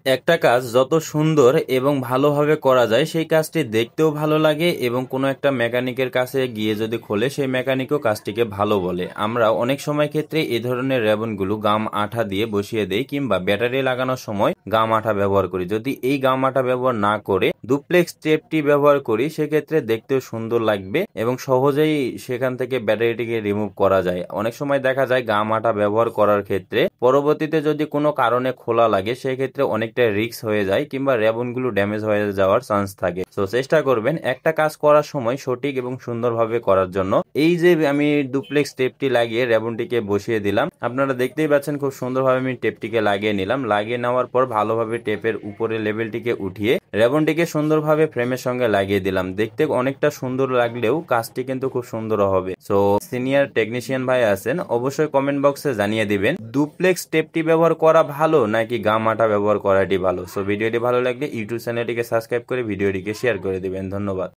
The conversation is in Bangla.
একটা কাজ যত সুন্দর এবং ভালোভাবে করা যায় সেই কাজটি দেখতেও ভালো লাগে এবং কোনো একটা মেকানিকের কাছে গিয়ে যদি খোলে সেই মেকানিকও কাজটিকে ভালো বলে। আমরা অনেক সময় ক্ষেত্রে এই ধরনের রেবনগুলো গাম আঠা দিয়ে বসিয়ে দেই কিংবা ব্যাটারি লাগানোর সময় গাম আঠা ব্যবহার করি। যদি এই গাম আঠা ব্যবহার না করে ডুপ্লেক্স টেপটি ব্যবহার করি সেক্ষেত্রে দেখতেও সুন্দর লাগবে এবং সহজেই সেখান থেকে ব্যাটারিটিকে রিমুভ করা যায়। অনেক সময় দেখা যায় গাম আঠা ব্যবহার করার ক্ষেত্রে পরবর্তীতে যদি কোনো কারণে খোলা লাগে সেক্ষেত্রে অনেকটা রিস্ক হয়ে যায় কিংবা রেবনগুলো ড্যামেজ হয়ে যাওয়ার চান্স থাকে। তো চেষ্টা করবেন একটা কাজ করার সময় সঠিক এবং সুন্দরভাবে করার জন্য। এই যে আমি ডুপ্লেক্স টেপটি লাগিয়ে রেবনটিকে বসিয়ে দিলাম, আপনারা দেখতেই পাচ্ছেন খুব সুন্দরভাবে আমি টেপটিকে লাগিয়ে নিলাম। লাগিয়ে নেওয়ার পর ভালোভাবে টেপের উপরে লেভেলটিকে উঠিয়ে রেবনটিকে সুন্দরভাবে ফ্রেমের সঙ্গে লাগিয়ে দিলাম। দেখতে অনেকটা সুন্দর লাগলেও কাজটি কিন্তু খুব সুন্দর হবে। সো সিনিয়র টেকনিশিয়ান ভাই আছেন, অবশ্যই কমেন্ট বক্সে জানিয়ে দিবেন ডুপ্লেক্স টেপটি ব্যবহার করা ভালো নাকি গাম আঠা ব্যবহার করাটি ভালো। সো ভিডিওটি ভালো লাগলে ইউটিউব চ্যানেলটিকে সাবস্ক্রাইব করে ভিডিওটিকে শেয়ার করে দিবেন। ধন্যবাদ।